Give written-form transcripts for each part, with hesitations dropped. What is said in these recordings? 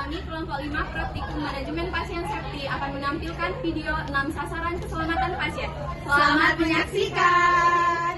kami kelompok 5 Praktikum Manajemen Pasien Safety akan menampilkan video 6 sasaran keselamatan pasien. Selamat menyaksikan.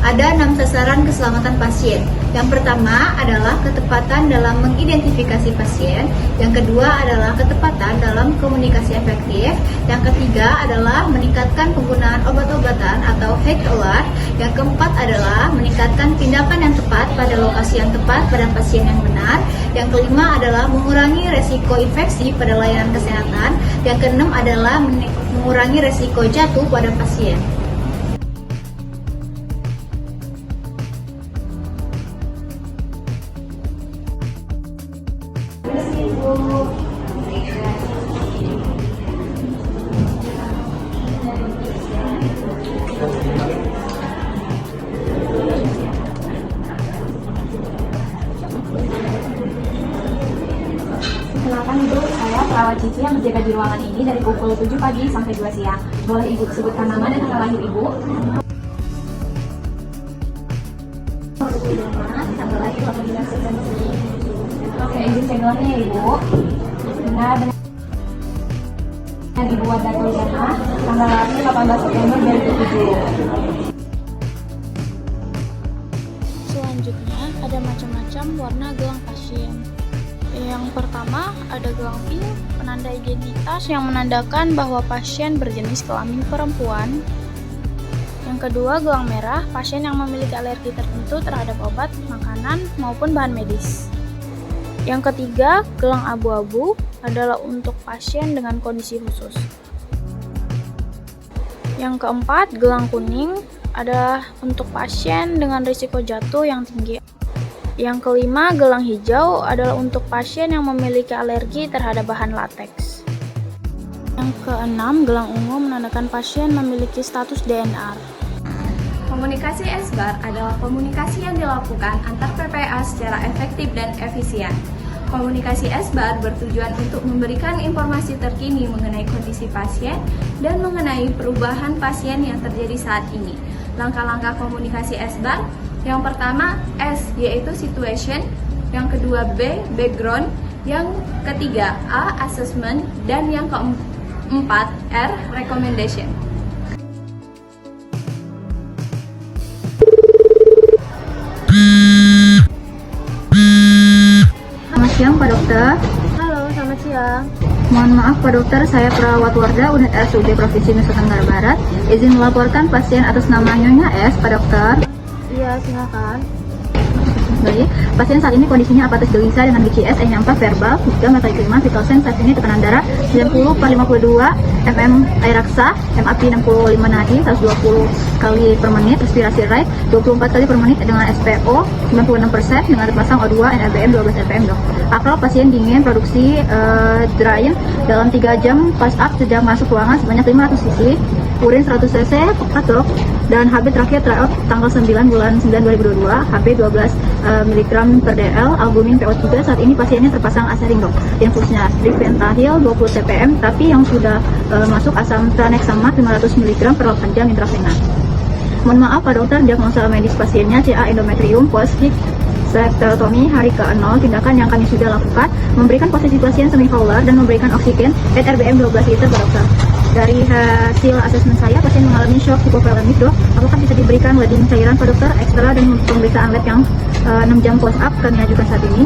Ada 6 sasaran keselamatan pasien. Yang pertama adalah ketepatan dalam mengidentifikasi pasien. Yang kedua adalah ketepatan dalam komunikasi efektif. Yang ketiga adalah meningkatkan penggunaan obat-obatan atau health alert. Yang keempat adalah meningkatkan tindakan yang tepat pada lokasi yang tepat pada pasien yang benar. Yang kelima adalah mengurangi resiko infeksi pada layanan kesehatan. Yang keenam adalah mengurangi resiko jatuh pada pasien. Kenalkan Ibu, saya perawat Cici yang berjaga di ruangan ini dari pukul 7 pagi sampai 2 siang. Boleh Ibu sebutkan nama dan tanggal lahir Ibu? Tanggal lahir 18 September. Oke, izin cegelnya ya Ibu. Benar dengan Ibu Wada Tuliana, tanggal lahir 18 September 2007. Selanjutnya ada macam-macam warna gelang pasien. Yang pertama ada gelang pink, penanda identitas yang menandakan bahwa pasien berjenis kelamin perempuan. Yang kedua gelang merah, pasien yang memiliki alergi tertentu terhadap obat, makanan, maupun bahan medis. Yang ketiga gelang abu-abu adalah untuk pasien dengan kondisi khusus. Yang keempat gelang kuning adalah untuk pasien dengan risiko jatuh yang tinggi. Yang kelima, gelang hijau adalah untuk pasien yang memiliki alergi terhadap bahan lateks. Yang keenam, gelang ungu menandakan pasien memiliki status DNR. Komunikasi SBAR adalah komunikasi yang dilakukan antar PPA secara efektif dan efisien. Komunikasi SBAR bertujuan untuk memberikan informasi terkini mengenai kondisi pasien dan mengenai perubahan pasien yang terjadi saat ini. Langkah-langkah komunikasi SBAR, yang pertama S yaitu situation, yang kedua B background, yang ketiga A assessment, dan yang keempat R recommendation. Selamat siang Pak Dokter. Halo, selamat siang. Mohon maaf Pak Dokter, saya perawat Warda Unit RSUD Provinsi Nusa Tenggara Barat. Izin melaporkan pasien atas nama Nyonya S, Pak Dokter. Iya, silakan. Baik, pasien saat ini kondisinya apatis gelisah dengan BCS, E-nya 4 verbal, juga metode 5, vital sign saat ini tekanan darah 90/52 mm air raksa, MAP 65 nadi, 120 kali per menit, respirasi rate 24 kali per menit dengan SPO 96% dengan terpasang O2, NRBM 12 rpm dok. Akal pasien dingin, produksi drain dalam 3 jam pas up sejak masuk ruangan sebanyak 500 cc, urin 100 cc, pekat dok, dan HB terakhir tryout tanggal 9 bulan 9 2022, HB 12 mg per dl, albumin PO3. Saat ini pasiennya terpasang asaring dok. Infusnya Riventahil 20 cpm, tapi yang sudah masuk asam tranexamat 500 mg per 8 jam intravena. Mohon maaf Pak Dokter, diagnosa medis pasiennya CA endometrium post hysterectomy hari ke-0. Tindakan yang kami sudah lakukan memberikan posisi pasien semi-fowler dan memberikan oksigen RBM 12 liter per dokter. Dari hasil asesmen saya, pasien mengalami shock hipovolemik dok. Apakah bisa diberikan loading cairan Pak Dokter ekstra dan pemeriksaan lab yang 6 jam post up kami ajukan saat ini.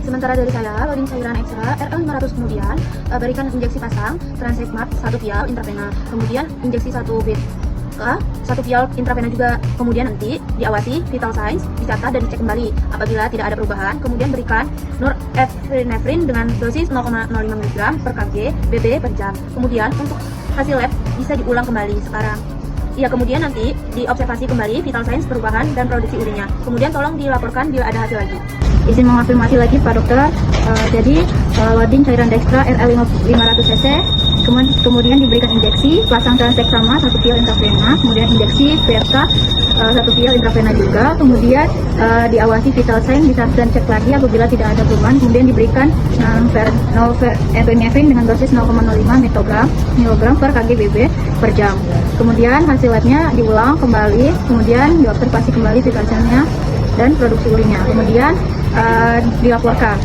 Sementara dari saya, loading cairan ekstra RL500, kemudian berikan injeksi pasang Transexmat 1 vial intravena, kemudian injeksi 1 vial intravena juga, kemudian nanti diawasi vital signs, dicatat dan dicek kembali. Apabila tidak ada perubahan, kemudian berikan norepinephrine dengan dosis 0,05 mg per kg BB per jam. Kemudian untuk hasil lab bisa diulang kembali sekarang. Iya, kemudian nanti diobservasi kembali vital signs perubahan dan produksi urinnya. Kemudian tolong dilaporkan bila ada hasil lagi. Izin mengafirmasi lagi Pak Dokter. Jadi loading cairan dextra RL 500 cc, kemudian diberikan injeksi, pasang transdeksama 1 vial intravena, kemudian injeksi Versa 1 vial intravena juga, kemudian diawasi vital sign, bisa dan cek lagi apabila tidak ada perubahan, kemudian diberikan epinefrin dengan dosis 0,05 mg per kg/BB per jam. Kemudian hasil labnya diulang kembali, kemudian diobservasi kembali vital sign-nya dan produksi urinnya, kemudian dilaporkan.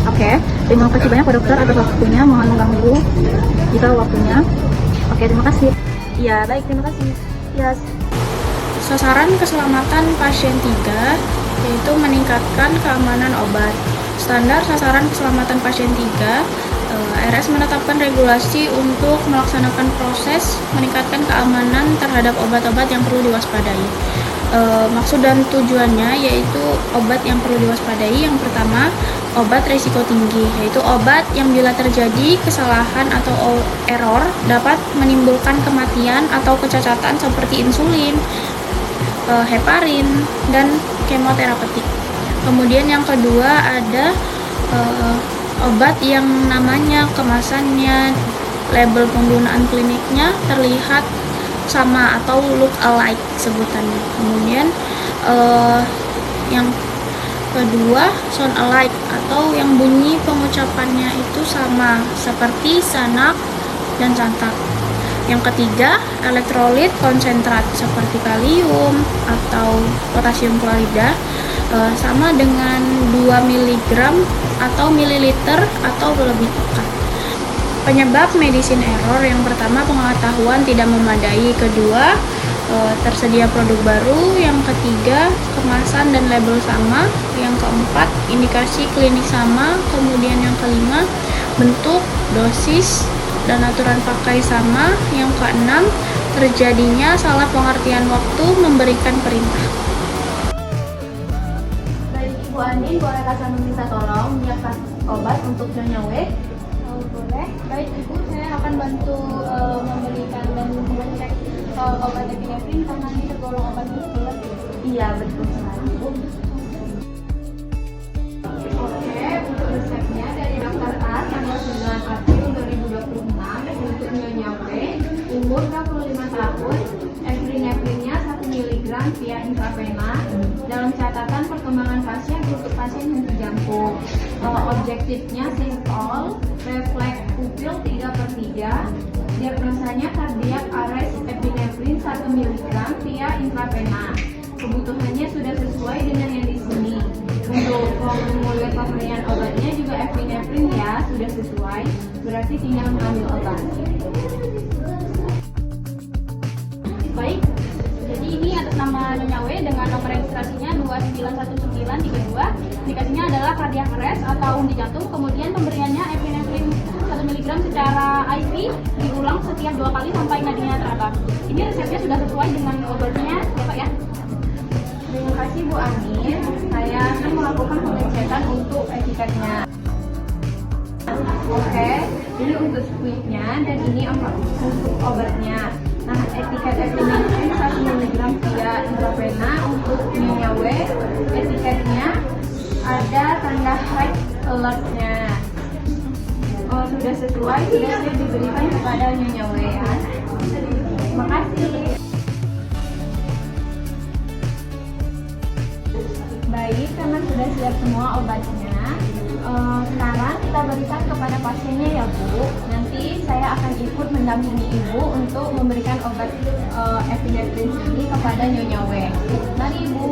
Oke, terima kasih banyak Pak Dokter atas waktunya, mohon mengganggu jika waktunya. Oke, terima kasih. Iya, baik, terima kasih. Yes. Sasaran keselamatan pasien 3 yaitu meningkatkan keamanan obat. Standar sasaran keselamatan pasien 3, RS menetapkan regulasi untuk melaksanakan proses meningkatkan keamanan terhadap obat-obat yang perlu diwaspadai. Maksud dan tujuannya yaitu obat yang perlu diwaspadai. Yang pertama, obat risiko tinggi, yaitu obat yang bila terjadi kesalahan atau error dapat menimbulkan kematian atau kecacatan seperti insulin, heparin, dan kemoterapeutik. Kemudian yang kedua ada obat yang namanya kemasannya, label penggunaan kliniknya terlihat sama atau look alike sebutannya. Kemudian yang kedua sound alike atau yang bunyi pengucapannya itu sama seperti sanak dan santak. Yang ketiga, elektrolit konsentrat seperti kalium atau potasium klorida sama dengan 2 mg atau mililiter atau lebih tepat. Penyebab medicine error yang pertama pengetahuan tidak memadai, kedua tersedia produk baru, yang ketiga kemasan dan label sama, yang keempat indikasi klinis sama, kemudian yang kelima bentuk, dosis, dan aturan pakai sama, yang keenam terjadinya salah pengertian waktu memberikan perintah. Baik, Ibu Andin, bolehkah saya meminta tolong menyiapkan obat untuk Nyonya W? Boleh. Baik Ibu, saya akan bantu membelikan dan mengecek obat epinefrin karena ini tergolong obat muskuler. Iya, betul sekali, Bu. Oke, untuk resepnya dari Dr. A tanggal 9 April 2026 untuk Nyonya W, umur 25 tahun, epinefrinnya 1 mg via intravena. Dalam catatan perkembangan pasien untuk pasien henti jantung. Objektifnya simpel, refleks pupil 3/3, diagnosanya cardiac arrest, epinefrin 1 mg via intravena. Kebutuhannya sudah sesuai dengan yang di sini. Untuk formulir pemberian obatnya juga epinefrin ya, sudah sesuai, berarti tinggal mengambil obat. Baik, jadi ini atas nama Nyonya W dengan nomor registrasinya 291932. Indikasinya adalah cardiac arrest atau henti jantung. Kemudian pemberiannya epinefrin 1 mg secara IV diulang setiap 2 kali sampai nadinya terabah. Ini resepnya sudah sesuai dengan obatnya ya Pak ya. Terima kasih Bu Amin. Saya akan melakukan pengecekan untuk etiketnya. Oke, ini untuk squidnya dan ini untuk obatnya. Nah, etiket epinefrin 1 mg via intravena untuk Nyonya W. Etiketnya ada tanda high alertnya. Oh, sudah sesuai, sudah siap diberikan kepada Nyonya W ya. Terima kasih. Baik, karena sudah siap semua obatnya, sekarang kita berikan kepada pasiennya ya Bu. Nanti saya akan ikut mendampingi Ibu untuk memberikan obat epinefrin ini kepada Nyonya W. Mari Ibu.